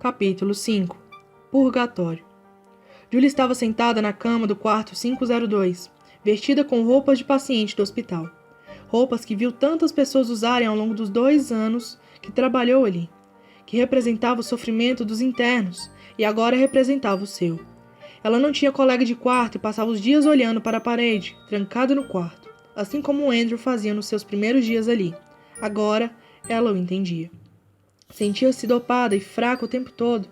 Capítulo 5. Purgatório. Julie estava sentada na cama do quarto 502, vestida com roupas de paciente do hospital. Roupas que viu tantas pessoas usarem ao longo dos 2 anos que trabalhou ali, que representava o sofrimento dos internos e agora representava o seu. Ela não tinha colega de quarto e passava os dias olhando para a parede, trancada no quarto, assim como Andrew fazia nos seus primeiros dias ali. Agora, ela o entendia. Sentia-se dopada e fraca o tempo todo.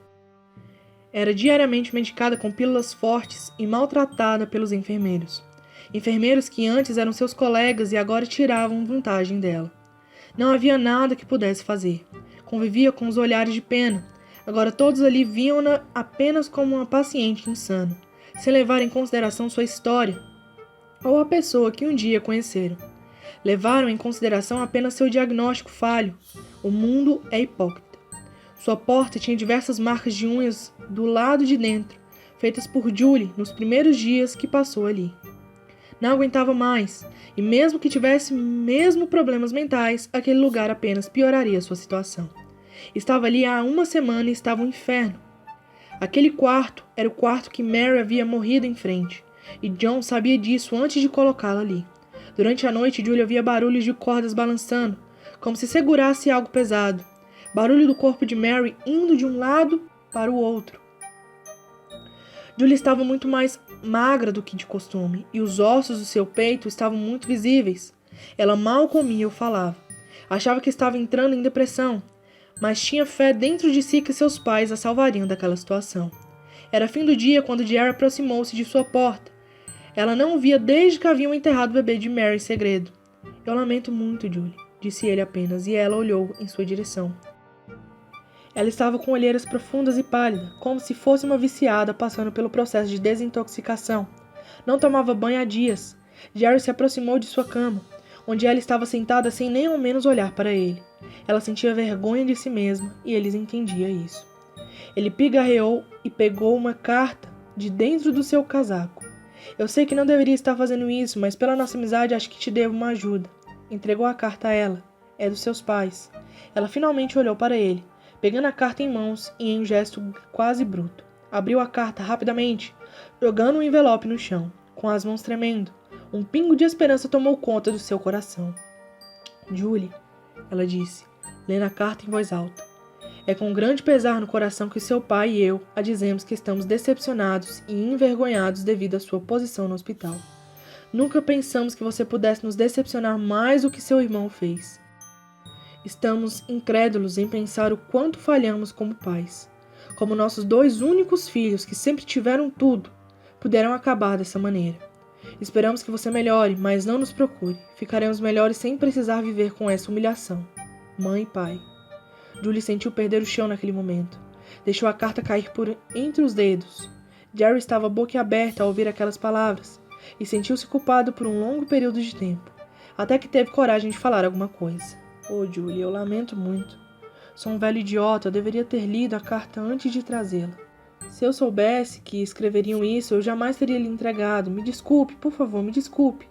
Era diariamente medicada com pílulas fortes e maltratada pelos enfermeiros. Enfermeiros que antes eram seus colegas e agora tiravam vantagem dela. Não havia nada que pudesse fazer. Convivia com os olhares de pena. Agora todos ali viam-na apenas como uma paciente insana, sem levar em consideração sua história ou a pessoa que um dia conheceram. Levaram em consideração apenas seu diagnóstico falho. O mundo é hipócrita. Sua porta tinha diversas marcas de unhas do lado de dentro, feitas por Julie nos primeiros dias que passou ali. Não aguentava mais, e mesmo que tivesse problemas mentais, aquele lugar apenas pioraria sua situação. Estava ali há 1 semana e estava um inferno. Aquele quarto era o quarto que Mary havia morrido em frente, e John sabia disso antes de colocá-la ali. Durante a noite, Julie ouvia barulhos de cordas balançando, como se segurasse algo pesado. Barulho do corpo de Mary indo de um lado para o outro. Julie estava muito mais magra do que de costume, e os ossos do seu peito estavam muito visíveis. Ela mal comia ou falava. Achava que estava entrando em depressão, mas tinha fé dentro de si que seus pais a salvariam daquela situação. Era fim do dia quando Jerry aproximou-se de sua porta. Ela não o via desde que haviam enterrado o bebê de Mary em segredo. Eu lamento muito, Julie, disse ele apenas, e ela olhou em sua direção. Ela estava com olheiras profundas e pálida, como se fosse uma viciada passando pelo processo de desintoxicação. Não tomava banho há dias. Jerry se aproximou de sua cama, onde ela estava sentada sem nem ao menos olhar para ele. Ela sentia vergonha de si mesma, e ele entendia isso. Ele pigarreou e pegou uma carta de dentro do seu casaco. Eu sei que não deveria estar fazendo isso, mas pela nossa amizade acho que te devo uma ajuda. Entregou a carta a ela. É dos seus pais. Ela finalmente olhou para ele, pegando a carta em mãos e em um gesto quase bruto. Abriu a carta rapidamente, jogando o envelope no chão, com as mãos tremendo. Um pingo de esperança tomou conta do seu coração. Julie, ela disse, lendo a carta em voz alta. É com grande pesar no coração que seu pai e eu a dizemos que estamos decepcionados e envergonhados devido à sua posição no hospital. Nunca pensamos que você pudesse nos decepcionar mais do que seu irmão fez. Estamos incrédulos em pensar o quanto falhamos como pais. Como nossos 2 únicos filhos, que sempre tiveram tudo, puderam acabar dessa maneira. Esperamos que você melhore, mas não nos procure. Ficaremos melhores sem precisar viver com essa humilhação. Mãe e pai. Julie sentiu perder o chão naquele momento. Deixou a carta cair por entre os dedos. Jerry estava boquiaberta ao ouvir aquelas palavras e sentiu-se culpado por um longo período de tempo, até que teve coragem de falar alguma coisa. Oh, Julie, eu lamento muito. Sou um velho idiota, eu deveria ter lido a carta antes de trazê-la. Se eu soubesse que escreveriam isso, eu jamais teria lhe entregado. Me desculpe, por favor, me desculpe.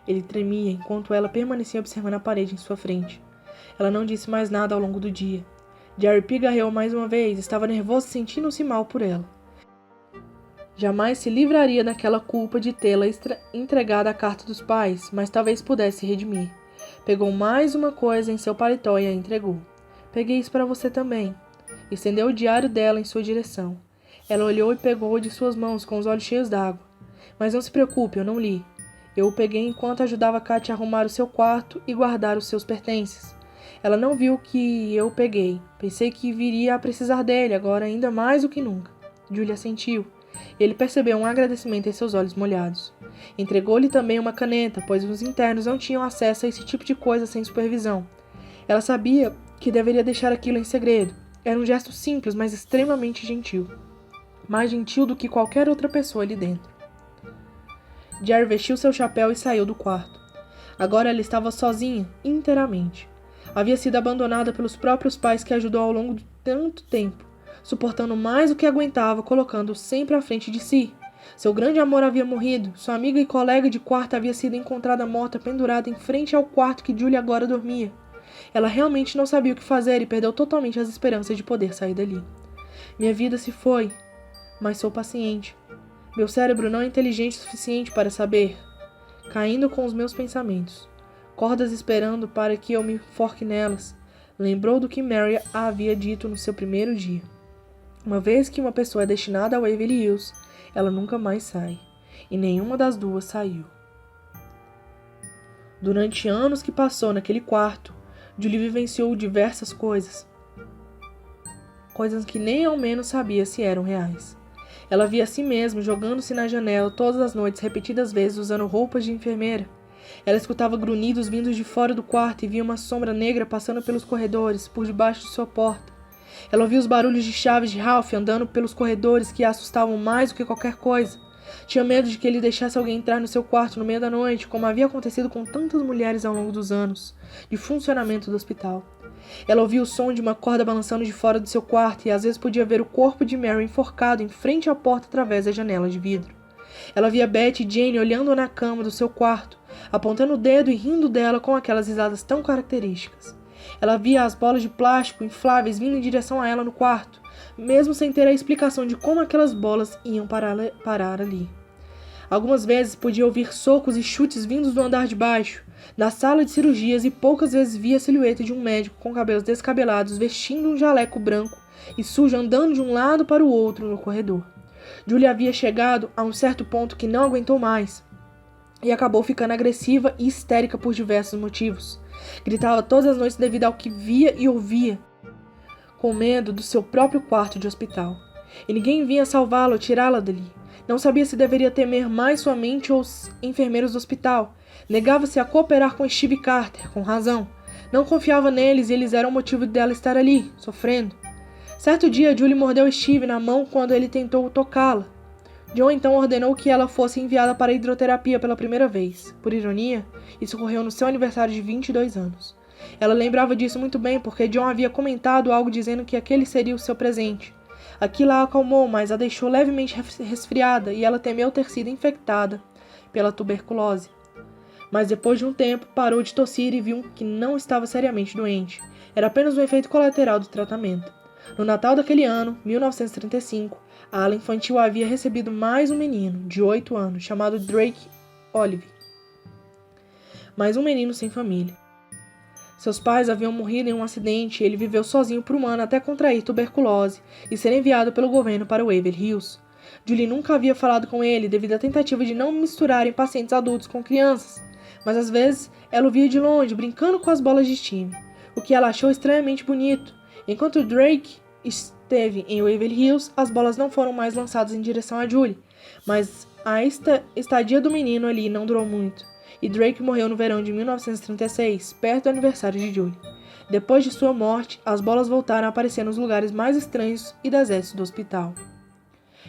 Ele tremia enquanto ela permanecia observando a parede em sua frente. Ela não disse mais nada ao longo do dia. Jerry pigarreou mais uma vez, estava nervoso e sentindo-se mal por ela. Jamais se livraria daquela culpa de tê-la entregado a carta dos pais, mas talvez pudesse se redimir. Pegou mais uma coisa em seu paletó e a entregou. Peguei isso para você também. Estendeu o diário dela em sua direção. Ela olhou e pegou-o de suas mãos com os olhos cheios d'água. Mas não se preocupe, eu não li. Eu o peguei enquanto ajudava Katia a arrumar o seu quarto e guardar os seus pertences. Ela não viu que eu o peguei. Pensei que viria a precisar dele, agora ainda mais do que nunca. Julia assentiu. Ele percebeu um agradecimento em seus olhos molhados. Entregou-lhe também uma caneta, pois os internos não tinham acesso a esse tipo de coisa sem supervisão. Ela sabia que deveria deixar aquilo em segredo. Era um gesto simples, mas extremamente gentil. Mais gentil do que qualquer outra pessoa ali dentro. Jerry vestiu seu chapéu e saiu do quarto. Agora ela estava sozinha, inteiramente. Havia sido abandonada pelos próprios pais que ajudou ao longo de tanto tempo, suportando mais do que aguentava, colocando-o sempre à frente de si. Seu grande amor havia morrido, sua amiga e colega de quarto havia sido encontrada morta pendurada em frente ao quarto que Julie agora dormia. Ela realmente não sabia o que fazer e perdeu totalmente as esperanças de poder sair dali. Minha vida se foi, mas sou paciente. Meu cérebro não é inteligente o suficiente para saber. Caindo com os meus pensamentos. Cordas esperando para que eu me enforque nelas. Lembrou do que Mary havia dito no seu primeiro dia. Uma vez que uma pessoa é destinada a Waverly Hills, ela nunca mais sai. E nenhuma das duas saiu. Durante anos que passou naquele quarto, Julie vivenciou diversas coisas. Coisas que nem ao menos sabia se eram reais. Ela via a si mesma jogando-se na janela todas as noites repetidas vezes usando roupas de enfermeira. Ela escutava grunhidos vindos de fora do quarto e via uma sombra negra passando pelos corredores, por debaixo de sua porta. Ela ouvia os barulhos de chaves de Ralph andando pelos corredores que a assustavam mais do que qualquer coisa. Tinha medo de que ele deixasse alguém entrar no seu quarto no meio da noite, como havia acontecido com tantas mulheres ao longo dos anos de funcionamento do hospital. Ela ouvia o som de uma corda balançando de fora do seu quarto e às vezes podia ver o corpo de Mary enforcado em frente à porta através da janela de vidro. Ela via Beth e Jane olhando na cama do seu quarto, apontando o dedo e rindo dela com aquelas risadas tão características. Ela via as bolas de plástico infláveis vindo em direção a ela no quarto, mesmo sem ter a explicação de como aquelas bolas iam parar ali. Algumas vezes podia ouvir socos e chutes vindos do andar de baixo, da sala de cirurgias, e poucas vezes via a silhueta de um médico com cabelos descabelados vestindo um jaleco branco e sujo andando de um lado para o outro no corredor. Julie havia chegado a um certo ponto que não aguentou mais e acabou ficando agressiva e histérica por diversos motivos. Gritava todas as noites devido ao que via e ouvia, com medo do seu próprio quarto de hospital. E ninguém vinha salvá-la ou tirá-la dali. Não sabia se deveria temer mais sua mente ou os enfermeiros do hospital. Negava-se a cooperar com Steve Carter, com razão. Não confiava neles e eles eram o motivo dela estar ali, sofrendo. Certo dia, Julie mordeu Steve na mão quando ele tentou tocá-la. John então ordenou que ela fosse enviada para a hidroterapia pela primeira vez. Por ironia, isso ocorreu no seu aniversário de 22 anos. Ela lembrava disso muito bem porque John havia comentado algo dizendo que aquele seria o seu presente. Aquilo a acalmou, mas a deixou levemente resfriada e ela temeu ter sido infectada pela tuberculose. Mas depois de um tempo, parou de tossir e viu que não estava seriamente doente. Era apenas um efeito colateral do tratamento. No Natal daquele ano, 1935, a ala infantil havia recebido mais um menino, de 8 anos, chamado Drake Olive. Mais um menino sem família. Seus pais haviam morrido em um acidente e ele viveu sozinho por um ano até contrair tuberculose e ser enviado pelo governo para Waverly Hills. Julie nunca havia falado com ele devido à tentativa de não misturarem pacientes adultos com crianças, mas às vezes ela o via de longe, brincando com as bolas de time, o que ela achou estranhamente bonito. Enquanto Drake esteve em Waverly Hills, as bolas não foram mais lançadas em direção a Julie, mas a estadia do menino ali não durou muito, e Drake morreu no verão de 1936, perto do aniversário de Julie. Depois de sua morte, as bolas voltaram a aparecer nos lugares mais estranhos e desertos do hospital.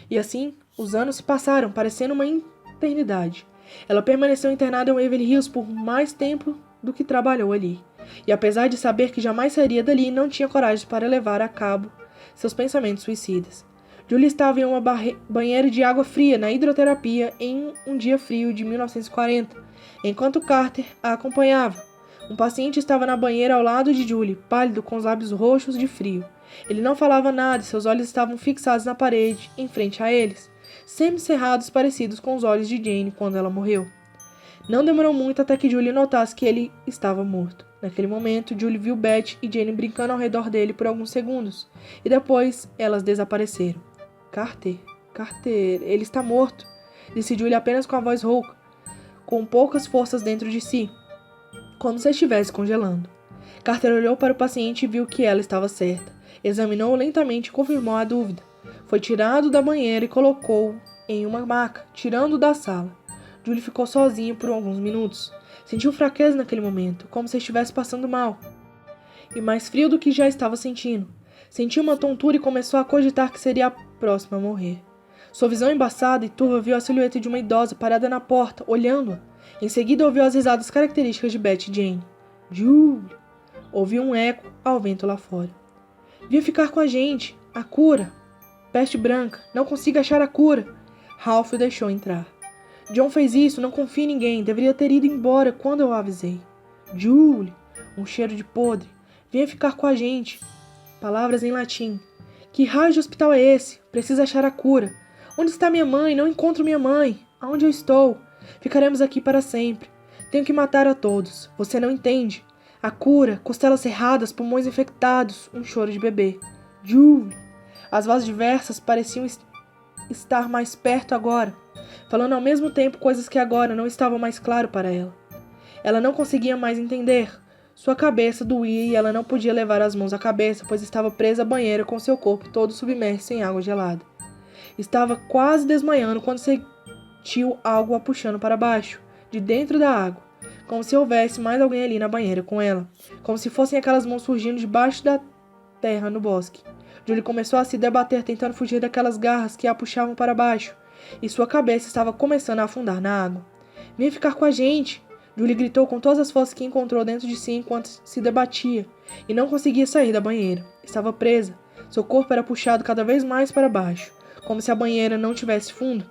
E assim, os anos se passaram, parecendo uma eternidade. Ela permaneceu internada em Waverly Hills por mais tempo do que trabalhou ali. E apesar de saber que jamais sairia dali, não tinha coragem para levar a cabo seus pensamentos suicidas. Julie estava em uma banheira de água fria na hidroterapia em um dia frio de 1940, enquanto Carter a acompanhava. Um paciente estava na banheira ao lado de Julie, pálido, com os lábios roxos de frio. Ele não falava nada e seus olhos estavam fixados na parede, em frente a eles, semicerrados parecidos com os olhos de Jane quando ela morreu. Não demorou muito até que Julie notasse que ele estava morto. Naquele momento, Julie viu Beth e Jane brincando ao redor dele por alguns segundos, e depois elas desapareceram. Carter, ele está morto, disse Julie apenas com a voz rouca, com poucas forças dentro de si, como se estivesse congelando. Carter olhou para o paciente e viu que ela estava certa. Examinou-o lentamente e confirmou a dúvida. Foi tirado da banheira e colocou-o em uma maca, tirando-o da sala. Julie ficou sozinha por alguns minutos. Sentiu fraqueza naquele momento, como se estivesse passando mal. E mais frio do que já estava sentindo. Sentiu uma tontura e começou a cogitar que seria a próxima a morrer. Sua visão embaçada e turva viu a silhueta de uma idosa parada na porta, olhando-a. Em seguida ouviu as risadas características de Beth e Jane. Julie! Ouviu um eco ao vento lá fora. Via ficar com a gente. A cura. Peste branca. Não consigo achar a cura. Ralph o deixou entrar. John fez isso, não confia em ninguém. Deveria ter ido embora quando eu o avisei. Julie! Um cheiro de podre. Venha ficar com a gente. Palavras em latim. Que raio de hospital é esse? Preciso achar a cura. Onde está minha mãe? Não encontro minha mãe. Aonde eu estou? Ficaremos aqui para sempre. Tenho que matar a todos. Você não entende. A cura, costelas cerradas, pulmões infectados, um choro de bebê. Julie! As vozes diversas pareciam estar mais perto agora, falando ao mesmo tempo coisas que agora não estavam mais claro para ela. Ela não conseguia mais entender. Sua cabeça doía e ela não podia levar as mãos à cabeça, pois estava presa à banheira com seu corpo todo submerso em água gelada. Estava quase desmaiando quando sentiu algo a puxando para baixo, de dentro da água, como se houvesse mais alguém ali na banheira com ela, como se fossem aquelas mãos surgindo debaixo da terra no bosque. Julie começou a se debater tentando fugir daquelas garras que a puxavam para baixo, e sua cabeça estava começando a afundar na água. Venha ficar com a gente! Julie gritou com todas as forças que encontrou dentro de si enquanto se debatia, e não conseguia sair da banheira. Estava presa. Seu corpo era puxado cada vez mais para baixo, como se a banheira não tivesse fundo.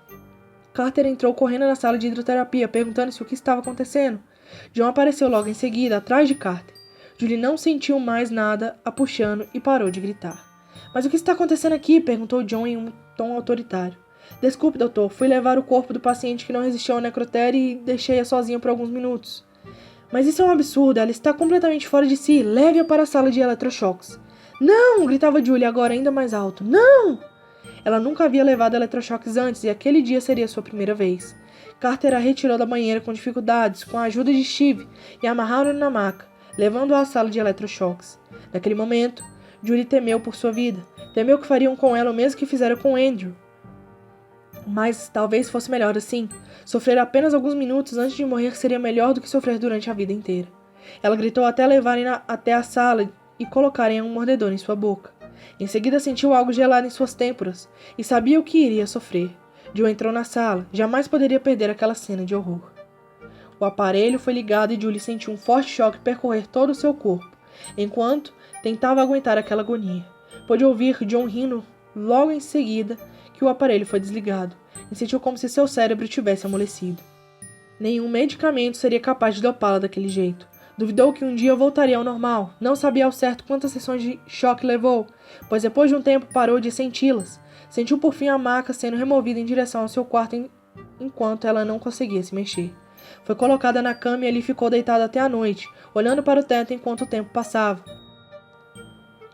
Carter entrou correndo na sala de hidroterapia, perguntando-se o que estava acontecendo. John apareceu logo em seguida, atrás de Carter. Julie não sentiu mais nada a puxando e parou de gritar. Mas o que está acontecendo aqui? Perguntou John em um tom autoritário. Desculpe, doutor. Fui levar o corpo do paciente que não resistiu ao necrotério e deixei-a sozinha por alguns minutos. Mas isso é um absurdo. Ela está completamente fora de si. Leve-a para a sala de eletrochoques. Não! Gritava Julie, agora ainda mais alto. Não! Ela nunca havia levado eletrochoques antes e aquele dia seria sua primeira vez. Carter a retirou da banheira com dificuldades, com a ajuda de Steve, e amarraram-no na maca, levando-a à sala de eletrochoques. Naquele momento, Julie temeu por sua vida. Temeu que fariam com ela o mesmo que fizeram com Andrew. Mas talvez fosse melhor assim. Sofrer apenas alguns minutos antes de morrer seria melhor do que sofrer durante a vida inteira. Ela gritou até levarem até a sala e colocarem um mordedor em sua boca. Em seguida sentiu algo gelado em suas têmporas e sabia o que iria sofrer. Joe entrou na sala. Jamais poderia perder aquela cena de horror. O aparelho foi ligado e Julie sentiu um forte choque percorrer todo o seu corpo, enquanto tentava aguentar aquela agonia. Pôde ouvir John rindo logo em seguida que o aparelho foi desligado, e sentiu como se seu cérebro tivesse amolecido. Nenhum medicamento seria capaz de dopá-la daquele jeito. Duvidou que um dia voltaria ao normal. Não sabia ao certo quantas sessões de choque levou, pois depois de um tempo parou de senti-las. Sentiu por fim a maca sendo removida em direção ao seu quarto enquanto ela não conseguia se mexer. Foi colocada na cama e ali ficou deitada até a noite, olhando para o teto enquanto o tempo passava,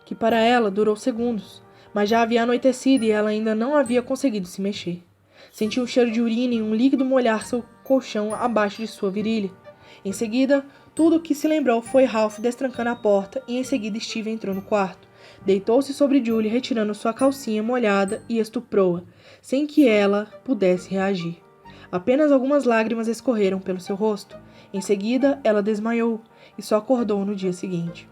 que para ela durou segundos, mas já havia anoitecido e ela ainda não havia conseguido se mexer. Sentiu um cheiro de urina e um líquido molhar seu colchão abaixo de sua virilha. Em seguida, tudo o que se lembrou foi Ralph destrancando a porta e em seguida Steve entrou no quarto. Deitou-se sobre Julie, retirando sua calcinha molhada e estuprou-a, sem que ela pudesse reagir. Apenas algumas lágrimas escorreram pelo seu rosto. Em seguida, ela desmaiou e só acordou no dia seguinte.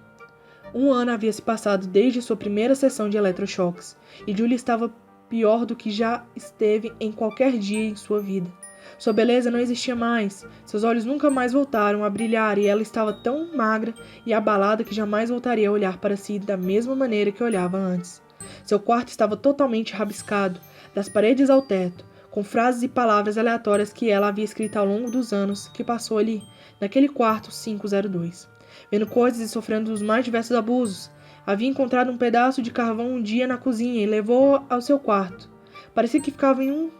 1 ano havia se passado desde sua primeira sessão de eletrochoques, e Julie estava pior do que já esteve em qualquer dia em sua vida. Sua beleza não existia mais, seus olhos nunca mais voltaram a brilhar e ela estava tão magra e abalada que jamais voltaria a olhar para si da mesma maneira que olhava antes. Seu quarto estava totalmente rabiscado, das paredes ao teto, com frases e palavras aleatórias que ela havia escrito ao longo dos anos que passou ali, naquele quarto 502. Vendo coisas e sofrendo os mais diversos abusos. Havia encontrado um pedaço de carvão um dia na cozinha e levou-o ao seu quarto. Parecia que ficava em um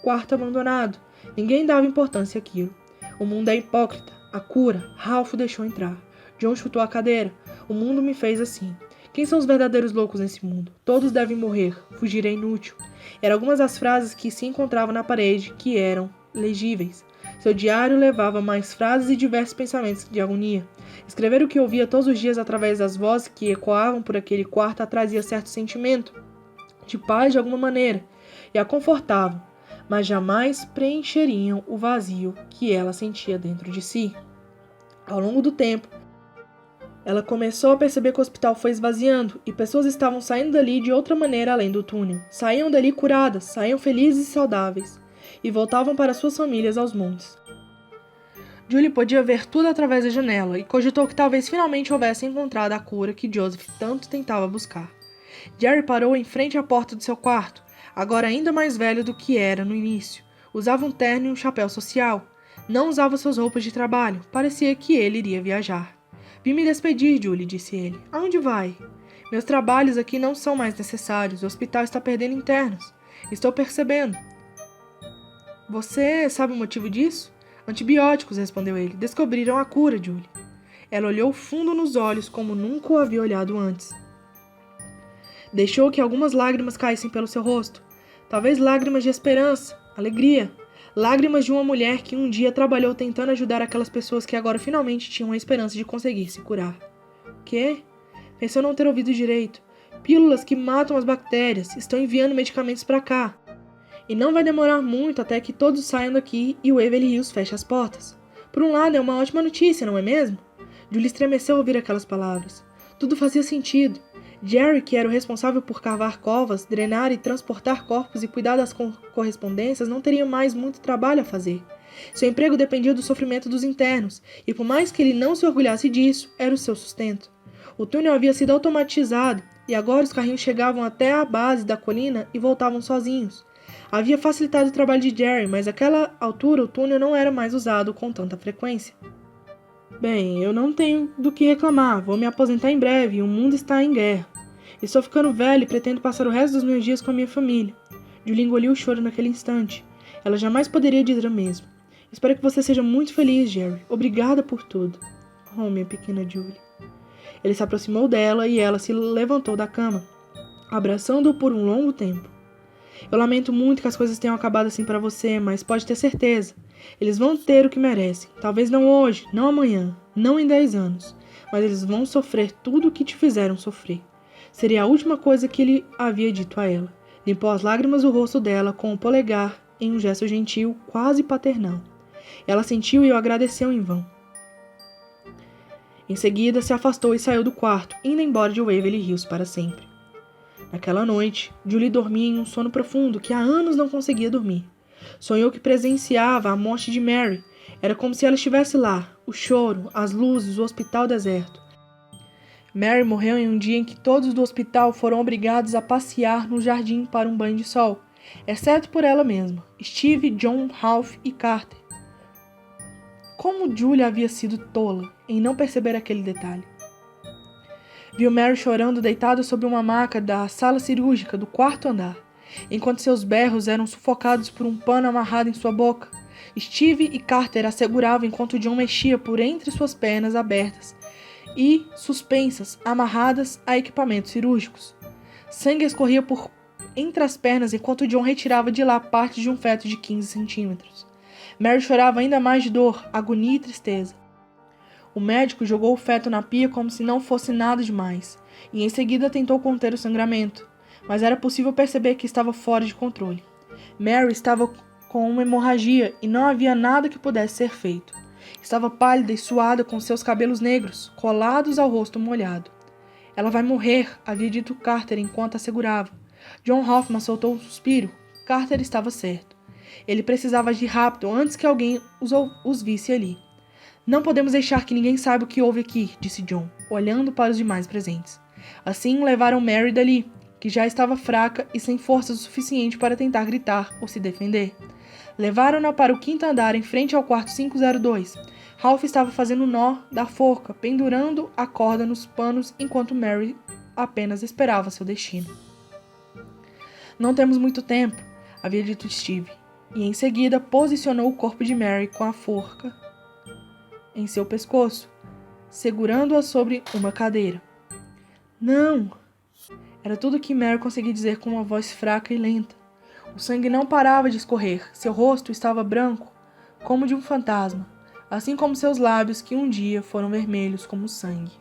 quarto abandonado. Ninguém dava importância àquilo. O mundo é hipócrita. A cura. Ralph o deixou entrar. John chutou a cadeira. O mundo me fez assim. Quem são os verdadeiros loucos nesse mundo? Todos devem morrer. Fugir é inútil. Eram algumas das frases que se encontravam na parede, que eram legíveis. Seu diário levava mais frases e diversos pensamentos de agonia. Escrever o que ouvia todos os dias através das vozes que ecoavam por aquele quarto a trazia certo sentimento de paz de alguma maneira, e a confortavam, mas jamais preencheriam o vazio que ela sentia dentro de si. Ao longo do tempo, ela começou a perceber que o hospital foi esvaziando e pessoas estavam saindo dali de outra maneira além do túnel. Saíam dali curadas, saíam felizes e saudáveis, e voltavam para suas famílias aos montes. Julie podia ver tudo através da janela e cogitou que talvez finalmente houvesse encontrado a cura que Joseph tanto tentava buscar. Jerry parou em frente à porta do seu quarto, agora ainda mais velho do que era no início. Usava um terno e um chapéu social. Não usava suas roupas de trabalho. Parecia que ele iria viajar. Vim me despedir, Julie, disse ele. Aonde vai? Meus trabalhos aqui não são mais necessários. O hospital está perdendo internos. Estou percebendo. Você sabe o motivo disso? Antibióticos, respondeu ele. Descobriram a cura, Julie. Ela olhou fundo nos olhos como nunca o havia olhado antes. Deixou que algumas lágrimas caíssem pelo seu rosto. Talvez lágrimas de esperança, alegria. Lágrimas de uma mulher que um dia trabalhou tentando ajudar aquelas pessoas que agora finalmente tinham a esperança de conseguir se curar. Quê? Pensou não ter ouvido direito. Pílulas que matam as bactérias. Estão enviando medicamentos para cá. E não vai demorar muito até que todos saiam daqui e o Waverly Hills feche as portas. Por um lado, é uma ótima notícia, não é mesmo? Julie estremeceu ao ouvir aquelas palavras. Tudo fazia sentido. Jerry, que era o responsável por cavar covas, drenar e transportar corpos e cuidar das correspondências, não teria mais muito trabalho a fazer. Seu emprego dependia do sofrimento dos internos, e por mais que ele não se orgulhasse disso, era o seu sustento. O túnel havia sido automatizado, e agora os carrinhos chegavam até a base da colina e voltavam sozinhos. Havia facilitado o trabalho de Jerry, mas àquela altura o túnel não era mais usado com tanta frequência. Bem, eu não tenho do que reclamar. Vou me aposentar em breve e o mundo está em guerra. Estou ficando velho e pretendo passar o resto dos meus dias com a minha família. Julie engoliu o choro naquele instante. Ela jamais poderia dizer o mesmo. Espero que você seja muito feliz, Jerry. Obrigada por tudo. Oh, minha pequena Julie. Ele se aproximou dela e ela se levantou da cama, abraçando-o por um longo tempo. Eu lamento muito que as coisas tenham acabado assim para você, mas pode ter certeza. Eles vão ter o que merecem. Talvez não hoje, não amanhã, não em 10 anos. Mas eles vão sofrer tudo o que te fizeram sofrer. Seria a última coisa que ele havia dito a ela. Limpou as lágrimas do rosto dela com o polegar em um gesto gentil, quase paternal. Ela sentiu e o agradeceu em vão. Em seguida, se afastou e saiu do quarto, indo embora de Waverly Hills para sempre. Naquela noite, Julie dormia em um sono profundo que há anos não conseguia dormir. Sonhou que presenciava a morte de Mary. Era como se ela estivesse lá, o choro, as luzes, o hospital deserto. Mary morreu em um dia em que todos do hospital foram obrigados a passear no jardim para um banho de sol, exceto por ela mesma, Steve, John, Ralph e Carter. Como Julie havia sido tola em não perceber aquele detalhe. Viu Mary chorando deitada sobre uma maca da sala cirúrgica do quarto andar, enquanto seus berros eram sufocados por um pano amarrado em sua boca. Steve e Carter a seguravam enquanto John mexia por entre suas pernas abertas e suspensas, amarradas a equipamentos cirúrgicos. Sangue escorria por entre as pernas enquanto John retirava de lá parte de um feto de 15 centímetros. Mary chorava ainda mais de dor, agonia e tristeza. O médico jogou o feto na pia como se não fosse nada demais, e em seguida tentou conter o sangramento, mas era possível perceber que estava fora de controle. Mary estava com uma hemorragia e não havia nada que pudesse ser feito. Estava pálida e suada com seus cabelos negros, colados ao rosto molhado. Ela vai morrer, havia dito Carter enquanto a segurava. John Hoffman soltou um suspiro. Carter estava certo. Ele precisava agir rápido antes que alguém os visse ali. Não podemos deixar que ninguém saiba o que houve aqui, disse John, olhando para os demais presentes. Assim levaram Mary dali, que já estava fraca e sem forças o suficiente para tentar gritar ou se defender. Levaram-na para o quinto andar em frente ao quarto 502. Ralph estava fazendo nó da forca, pendurando a corda nos panos enquanto Mary apenas esperava seu destino. Não temos muito tempo, havia dito Steve, e em seguida posicionou o corpo de Mary com a forca em seu pescoço, segurando-a sobre uma cadeira. Não! Era tudo que Mary conseguia dizer com uma voz fraca e lenta. O sangue não parava de escorrer, seu rosto estava branco, como de um fantasma, assim como seus lábios que um dia foram vermelhos como sangue.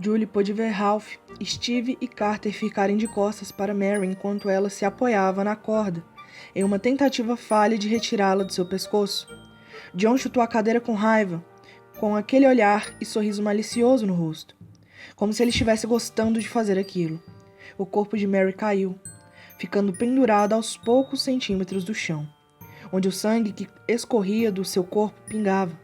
Julie pôde ver Ralph, Steve e Carter ficarem de costas para Mary enquanto ela se apoiava na corda, em uma tentativa falha de retirá-la do seu pescoço. John chutou a cadeira com raiva, com aquele olhar e sorriso malicioso no rosto, como se ele estivesse gostando de fazer aquilo. O corpo de Mary caiu, ficando pendurado aos poucos centímetros do chão, onde o sangue que escorria do seu corpo pingava.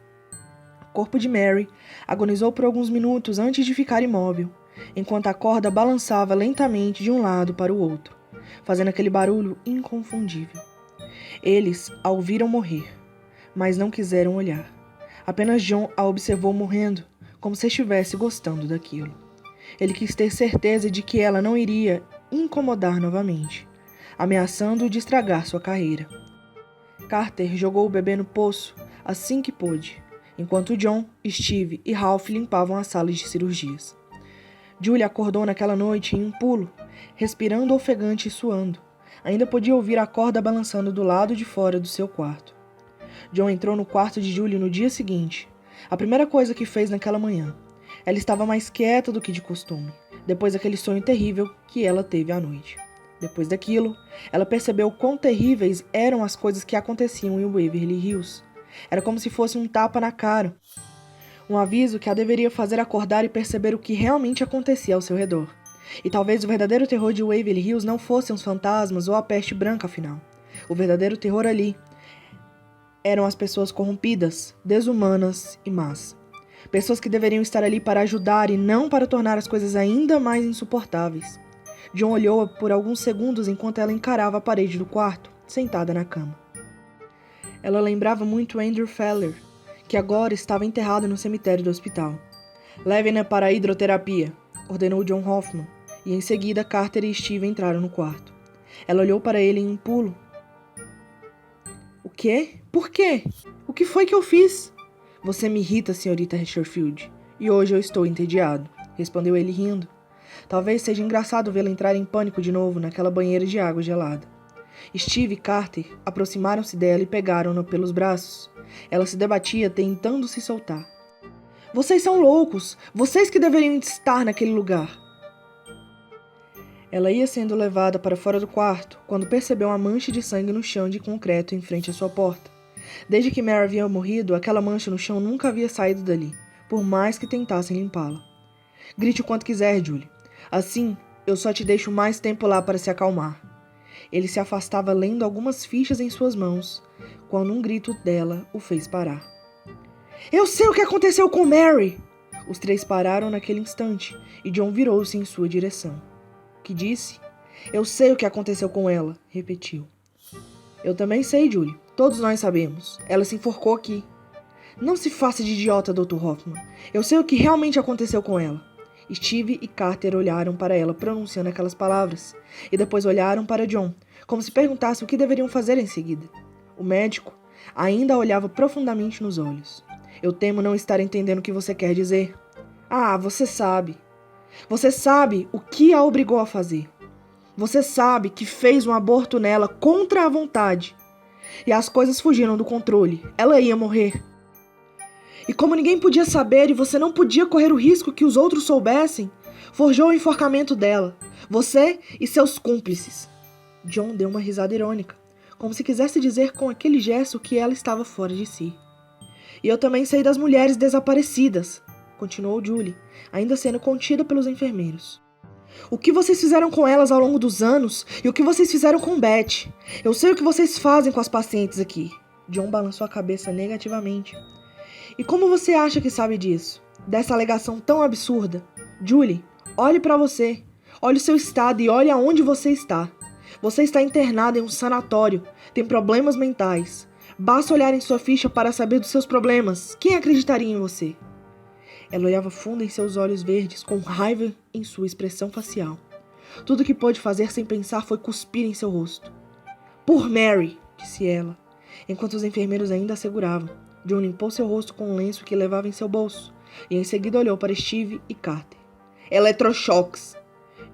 O corpo de Mary agonizou por alguns minutos antes de ficar imóvel, enquanto a corda balançava lentamente de um lado para o outro, fazendo aquele barulho inconfundível. Eles a ouviram morrer, mas não quiseram olhar. Apenas John a observou morrendo, como se estivesse gostando daquilo. Ele quis ter certeza de que ela não iria incomodar novamente, ameaçando-o de estragar sua carreira. Carter jogou o bebê no poço assim que pôde, enquanto John, Steve e Ralph limpavam as salas de cirurgias. Julie acordou naquela noite em um pulo, respirando ofegante e suando. Ainda podia ouvir a corda balançando do lado de fora do seu quarto. John entrou no quarto de Julie no dia seguinte. A primeira coisa que fez naquela manhã. Ela estava mais quieta do que de costume, depois daquele sonho terrível que ela teve à noite. Depois daquilo, ela percebeu quão terríveis eram as coisas que aconteciam em Waverly Hills. Era como se fosse um tapa na cara. Um aviso que a deveria fazer acordar e perceber o que realmente acontecia ao seu redor. E talvez o verdadeiro terror de Waverly Hills não fossem os fantasmas ou a peste branca, afinal. O verdadeiro terror ali eram as pessoas corrompidas, desumanas e más. Pessoas que deveriam estar ali para ajudar e não para tornar as coisas ainda mais insuportáveis. John olhou-a por alguns segundos enquanto ela encarava a parede do quarto, sentada na cama. Ela lembrava muito Andrew Feller, que agora estava enterrado no cemitério do hospital. "Levem-na para a hidroterapia", ordenou John Hoffman, e em seguida Carter e Steve entraram no quarto. Ela olhou para ele em um pulo. "O quê? Por quê? O que foi que eu fiz?" "Você me irrita, senhorita Richardfield, e hoje eu estou entediado", respondeu ele rindo. Talvez seja engraçado vê-la entrar em pânico de novo naquela banheira de água gelada. Steve e Carter aproximaram-se dela e pegaram-na pelos braços. Ela se debatia, tentando se soltar. "Vocês são loucos! Vocês que deveriam estar naquele lugar!" Ela ia sendo levada para fora do quarto quando percebeu uma mancha de sangue no chão de concreto em frente à sua porta. Desde que Mary havia morrido, aquela mancha no chão nunca havia saído dali, por mais que tentassem limpá-la. "Grite o quanto quiser, Julie. Assim, eu só te deixo mais tempo lá para se acalmar." Ele se afastava lendo algumas fichas em suas mãos, quando um grito dela o fez parar. "Eu sei o que aconteceu com Mary!" Os três pararam naquele instante, e John virou-se em sua direção. "Que disse?" "Eu sei o que aconteceu com ela", repetiu. "Eu também sei, Julie. Todos nós sabemos. Ela se enforcou aqui." "Não se faça de idiota, Dr. Hoffman. Eu sei o que realmente aconteceu com ela." Steve e Carter olharam para ela pronunciando aquelas palavras, e depois olharam para John, como se perguntassem o que deveriam fazer em seguida. O médico ainda a olhava profundamente nos olhos. "Eu temo não estar entendendo o que você quer dizer." "Ah, você sabe. Você sabe o que a obrigou a fazer. Você sabe que fez um aborto nela contra a vontade. E as coisas fugiram do controle. Ela ia morrer. E como ninguém podia saber e você não podia correr o risco que os outros soubessem, forjou o enforcamento dela. Você e seus cúmplices." John deu uma risada irônica, como se quisesse dizer com aquele gesto que ela estava fora de si. "E eu também sei das mulheres desaparecidas", continuou Julie, ainda sendo contida pelos enfermeiros. "O que vocês fizeram com elas ao longo dos anos e o que vocês fizeram com Beth. Eu sei o que vocês fazem com as pacientes aqui." John balançou a cabeça negativamente. "E como você acha que sabe disso? Dessa alegação tão absurda? Julie, olhe para você. Olhe o seu estado e olhe aonde você está. Você está internada em um sanatório. Tem problemas mentais. Basta olhar em sua ficha para saber dos seus problemas. Quem acreditaria em você?" Ela olhava fundo em seus olhos verdes, com raiva em sua expressão facial. Tudo o que pôde fazer sem pensar foi cuspir em seu rosto. "Por Mary", disse ela, enquanto os enfermeiros ainda a seguravam. John limpou seu rosto com um lenço que levava em seu bolso, e em seguida olhou para Steve e Carter. "Eletrochoques",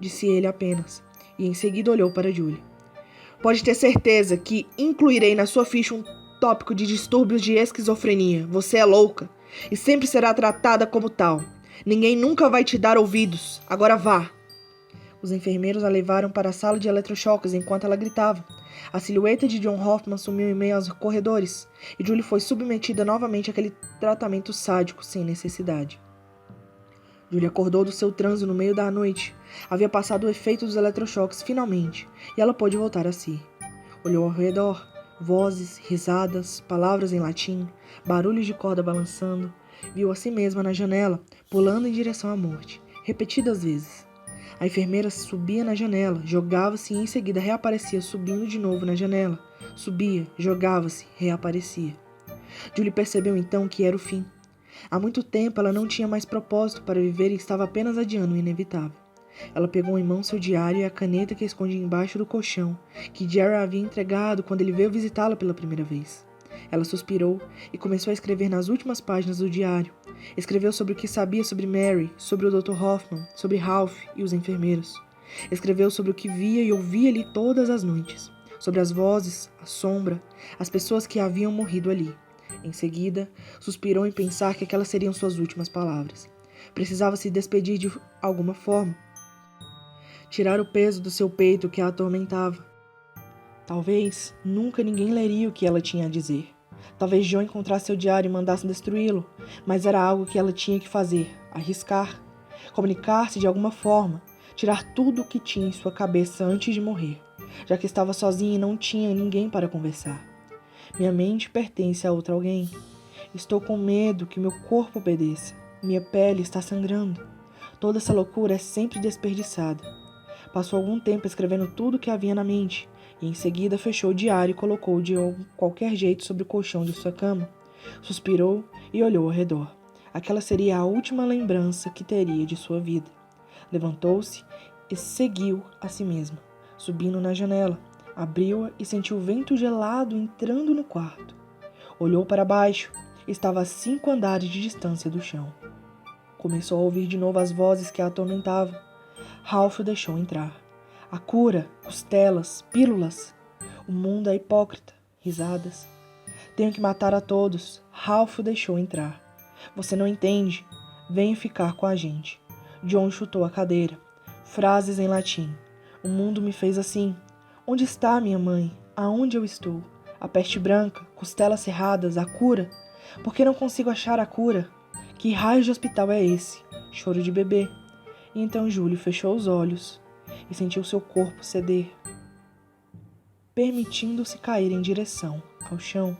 disse ele apenas, e em seguida olhou para Julie. "Pode ter certeza que incluirei na sua ficha um tópico de distúrbios de esquizofrenia. Você é louca, e sempre será tratada como tal. Ninguém nunca vai te dar ouvidos. Agora vá." Os enfermeiros a levaram para a sala de eletrochoques enquanto ela gritava. A silhueta de John Hoffman sumiu em meio aos corredores, e Julie foi submetida novamente àquele tratamento sádico sem necessidade. Julie acordou do seu transe no meio da noite. Havia passado o efeito dos eletrochoques finalmente, e ela pôde voltar a si. Olhou ao redor. Vozes, risadas, palavras em latim, barulhos de corda balançando. Viu a si mesma na janela, pulando em direção à morte, repetidas vezes. A enfermeira subia na janela, jogava-se e em seguida reaparecia subindo de novo na janela. Subia, jogava-se, reaparecia. Julie percebeu então que era o fim. Há muito tempo ela não tinha mais propósito para viver e estava apenas adiando o inevitável. Ela pegou em mão seu diário e a caneta que escondia embaixo do colchão, que Jerry havia entregado quando ele veio visitá-la pela primeira vez. Ela suspirou e começou a escrever nas últimas páginas do diário. Escreveu sobre o que sabia sobre Mary, sobre o Dr. Hoffman, sobre Ralph e os enfermeiros. Escreveu sobre o que via e ouvia ali todas as noites, sobre as vozes, a sombra, as pessoas que haviam morrido ali. Em seguida, suspirou em pensar que aquelas seriam suas últimas palavras. Precisava se despedir de alguma forma. Tirar o peso do seu peito que a atormentava. Talvez nunca ninguém leria o que ela tinha a dizer. Talvez John encontrasse seu diário e mandasse destruí-lo, mas era algo que ela tinha que fazer, arriscar, comunicar-se de alguma forma, tirar tudo o que tinha em sua cabeça antes de morrer, já que estava sozinha e não tinha ninguém para conversar. Minha mente pertence a outro alguém. Estou com medo que meu corpo obedeça. Minha pele está sangrando. Toda essa loucura é sempre desperdiçada. Passou algum tempo escrevendo tudo o que havia na mente, e em seguida fechou o diário e colocou-o de qualquer jeito sobre o colchão de sua cama. Suspirou e olhou ao redor. Aquela seria a última lembrança que teria de sua vida. Levantou-se e seguiu a si mesma, subindo na janela. Abriu-a e sentiu o vento gelado entrando no quarto. Olhou para baixo. Estava a 5 andares de distância do chão. Começou a ouvir de novo as vozes que a atormentavam. Ralph o deixou entrar. A cura, costelas, pílulas. O mundo é hipócrita. Risadas. Tenho que matar a todos. Ralph o deixou entrar. Você não entende. Venha ficar com a gente. John chutou a cadeira. Frases em latim. O mundo me fez assim. Onde está minha mãe? Aonde eu estou? A peste branca, costelas cerradas, a cura? Por que não consigo achar a cura? Que raio de hospital é esse? Choro de bebê. E então Júlio fechou os olhos e sentiu seu corpo ceder, permitindo-se cair em direção ao chão.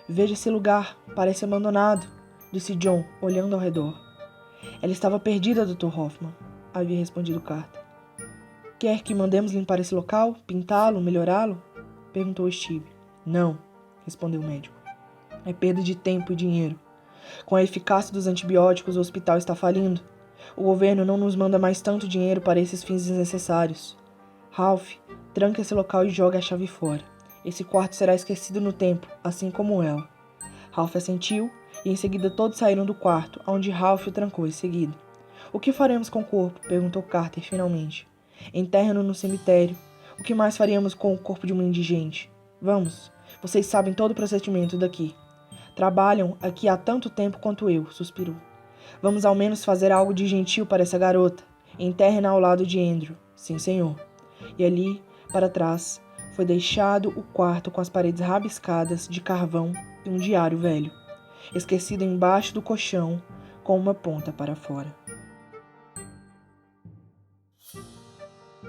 Veja esse lugar, parece abandonado, disse John, olhando ao redor. Ela estava perdida, Dr. Hoffman, havia respondido Carter. Quer que mandemos limpar esse local, pintá-lo, melhorá-lo? Perguntou Steve. Não, respondeu o médico. É perda de tempo e dinheiro. Com a eficácia dos antibióticos, o hospital está falindo. O governo não nos manda mais tanto dinheiro para esses fins desnecessários. Ralph, tranque esse local e jogue a chave fora. Esse quarto será esquecido no tempo, assim como ela. Ralph assentiu e em seguida todos saíram do quarto, onde Ralph o trancou em seguida. O que faremos com o corpo? Perguntou Carter finalmente. Enterre-no no cemitério. O que mais faríamos com o corpo de uma indigente? Vamos, vocês sabem todo o procedimento daqui. Trabalham aqui há tanto tempo quanto eu, suspirou. Vamos ao menos fazer algo de gentil para essa garota. Enterre-na ao lado de Andrew. Sim, senhor. E ali, para trás, foi deixado o quarto com as paredes rabiscadas de carvão e um diário velho, esquecido embaixo do colchão com uma ponta para fora.